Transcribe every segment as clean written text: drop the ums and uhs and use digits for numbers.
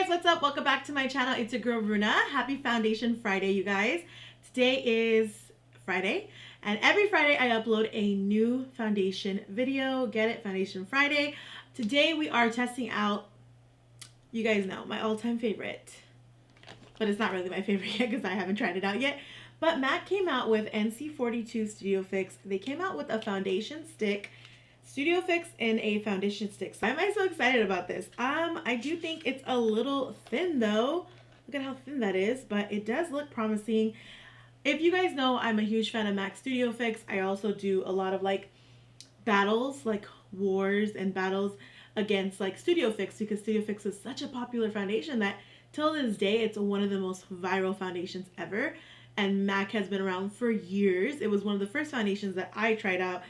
guys, what's up? Welcome back to my channel. It's your girl Runa. Happy Foundation Friday, you guys. Today is Friday, and every Friday I upload a new foundation video. Get it? Foundation Friday. Today we are testing out, you guys know, my all-time favorite, but it's not really my favorite yet because I haven't tried it out yet. But MAC came out with NC42 Studio Fix. They came out with a foundation stick, Studio Fix in a foundation stick. So why am I so excited about this? I do think it's a little thin though. Look at how thin that is, but it does look promising. If you guys know, I'm a huge fan of MAC Studio Fix. I also do a lot of like battles, like wars and battles against like Studio Fix, because Studio Fix is such a popular foundation that till this day it's one of the most viral foundations ever. And MAC has been around for years. It was one of the first foundations that I tried out.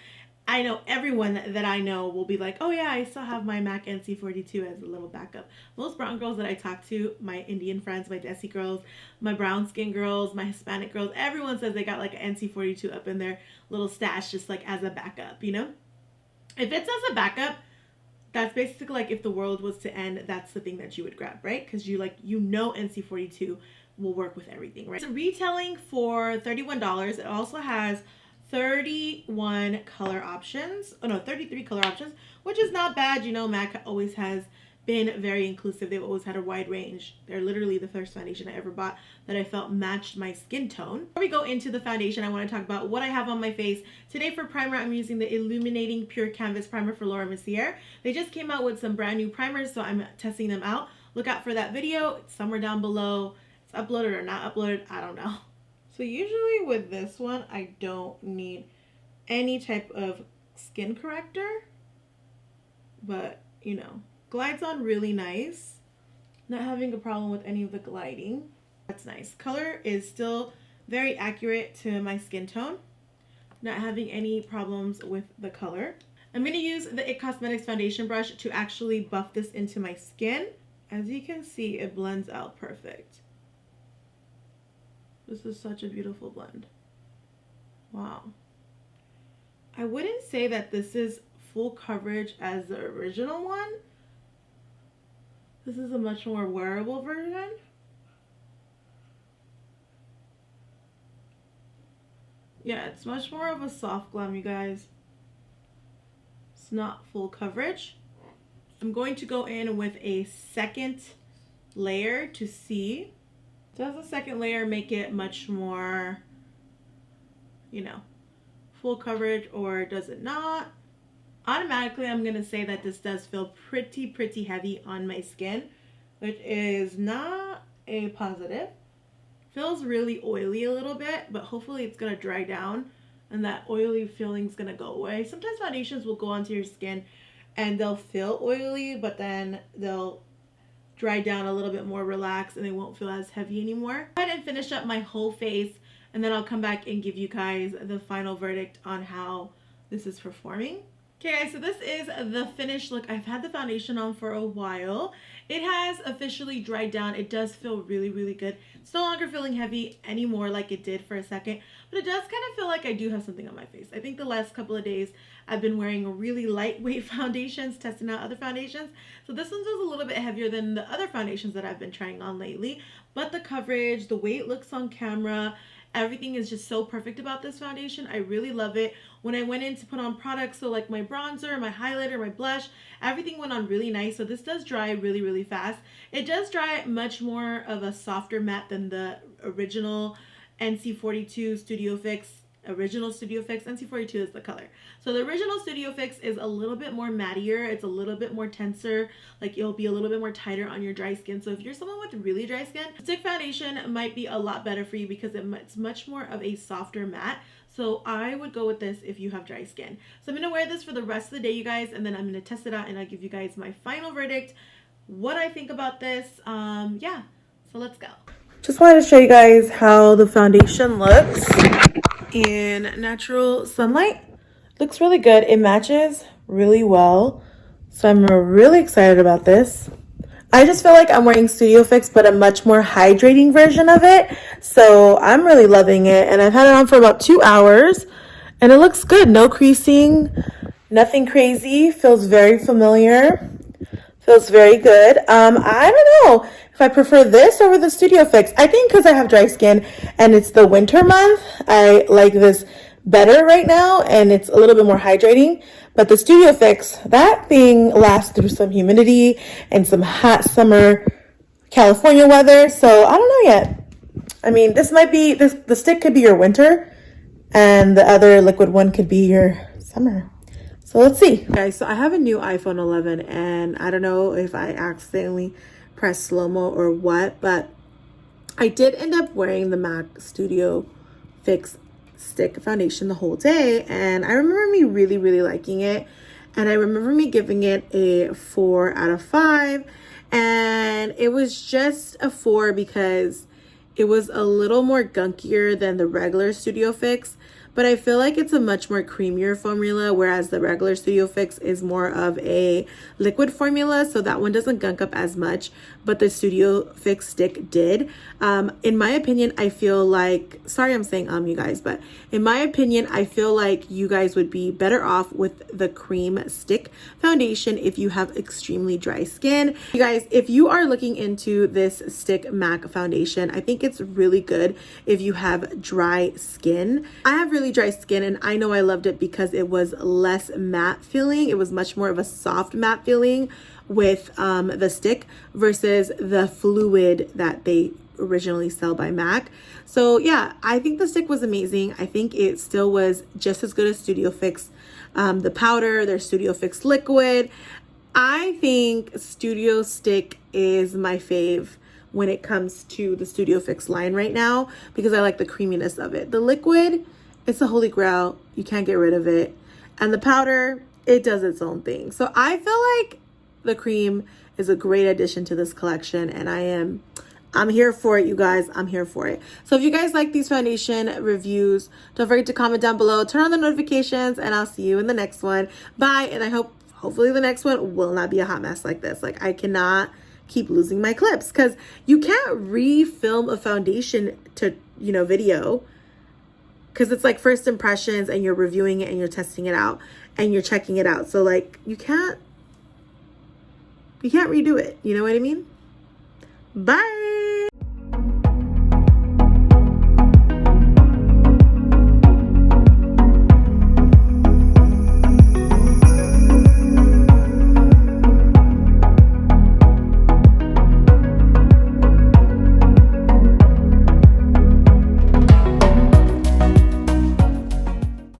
I know everyone that I know will be like, oh yeah, I still have my MAC NC42 as a little backup. Most brown girls that I talk to, my Indian friends, my Desi girls, my brown skin girls, my Hispanic girls, everyone says they got like an NC42 up in their little stash just like as a backup, you know? If it's as a backup, that's basically like if the world was to end, that's the thing that you would grab, right? Because you know NC42 will work with everything, right? It's retailing for $31. It also has 31 color options. Oh no, 33 color options, which is not bad. You know, MAC always has been very inclusive. They've always had a wide range. They're literally the first foundation I ever bought that I felt matched my skin tone. Before we go into the foundation, I want to talk about what I have on my face. Today for primer, I'm using the Illuminating Pure Canvas Primer for Laura Mercier. They just came out with some brand new primers, so I'm testing them out. Look out for that video. It's somewhere down below. It's uploaded or not uploaded, I don't know. So usually with this one, I don't need any type of skin corrector, but you know, glides on really nice. Not having a problem with any of the gliding. That's nice. Color is still very accurate to my skin tone. Not having any problems with the color. I'm going to use the IT Cosmetics foundation brush to actually buff this into my skin. As you can see, it blends out perfect. This is such a beautiful blend. Wow. I wouldn't say that this is full coverage as the original one. This is a much more wearable version. Yeah, it's much more of a soft glam, you guys. It's not full coverage. I'm going to go in with a second layer to see. Does the second layer make it much more, you know, full coverage, or does it not? Automatically, I'm going to say that this does feel pretty heavy on my skin, which is not a positive. Feels really oily a little bit, but hopefully it's going to dry down and that oily feeling is going to go away. Sometimes foundations will go onto your skin and they'll feel oily, but then they'll dry down a little bit more relaxed and they won't feel as heavy anymore. Go ahead and finish up my whole face, and then I'll come back and give you guys the final verdict on how this is performing. Okay guys, so this is the finished look. I've had the foundation on for a while. It has officially dried down. It does feel really good. It's no longer feeling heavy anymore like it did for a second, but it does kind of feel like I do have something on my face. I think the last couple of days I've been wearing really lightweight foundations, testing out other foundations. So this one feels a little bit heavier than the other foundations that I've been trying on lately, but the coverage, the way it looks on camera, everything is just so perfect about this foundation. I really love it. When I went in to put on products, so like my bronzer, my highlighter, my blush, everything went on really nice. So this does dry really fast. It does dry much more of a softer matte than the original NC42 Studio Fix. NC42 is the color. So the original Studio Fix is a little bit more mattier. It's a little bit more tenser. Like it'll be a little bit more tighter on your dry skin. So if you're someone with really dry skin, stick foundation might be a lot better for you because it's much more of a softer matte. So I would go with this if you have dry skin. So I'm going to wear this for the rest of the day, you guys, and then I'm going to test it out and I'll give you guys my final verdict, what I think about this. Yeah, so let's go. Just wanted to show you guys how the foundation looks in natural sunlight. Looks really good. It matches really well. So I'm really excited about this. I just feel like I'm wearing Studio Fix, but a much more hydrating version of it. So I'm really loving it. And I've had it on for about 2 hours and it looks good. No creasing, nothing crazy. Feels very familiar. Feels very good. I don't know if I prefer this over the Studio Fix. I think because I have dry skin and it's the winter month, I like this better right now and it's a little bit more hydrating. But the Studio Fix, that thing lasts through some humidity and some hot summer California weather. So I don't know yet. I mean, this might be, the stick could be your winter and the other liquid one could be your summer. So let's see. Guys, so I have a new iPhone 11 and I don't know if I accidentally pressed slow-mo or what, but I did end up wearing the MAC Studio Fix stick foundation the whole day, and I remember me really, really liking it, and I remember me giving it a 4 out of 5, and it was just a 4 because it was a little more gunkier than the regular Studio Fix, but I feel like it's a much more creamier formula, whereas the regular Studio Fix is more of a liquid formula, so that one doesn't gunk up as much, but the Studio Fix stick did. In my opinion, I feel like, sorry I'm saying you guys, but in my opinion, I feel like you guys would be better off with the cream stick foundation if you have extremely dry skin. You guys, if you are looking into this stick MAC foundation, I think it's really good if you have dry skin. I have really dry skin and I know I loved it because it was less matte feeling. It was much more of a soft matte feeling with the stick versus the fluid that they originally sell by MAC. So yeah, I think the stick was amazing. I think it still was just as good as Studio Fix. The powder, their Studio Fix liquid. I think Studio Stick is my fave when it comes to the Studio Fix line right now because I like the creaminess of it. The liquid, it's the holy grail. You can't get rid of it. And the powder, it does its own thing. So I feel like the cream is a great addition to this collection, and I'm here for it, you guys. I'm here for it. So if you guys like these foundation reviews, don't forget to comment down below, turn on the notifications, and I'll see you in the next one. Bye. And I hopefully the next one will not be a hot mess like this. Like, I cannot keep losing my clips because you can't refilm a foundation to, video, because it's like first impressions and you're reviewing it and you're testing it out and you're checking it out. So like, you can't redo it. You know what I mean? Bye.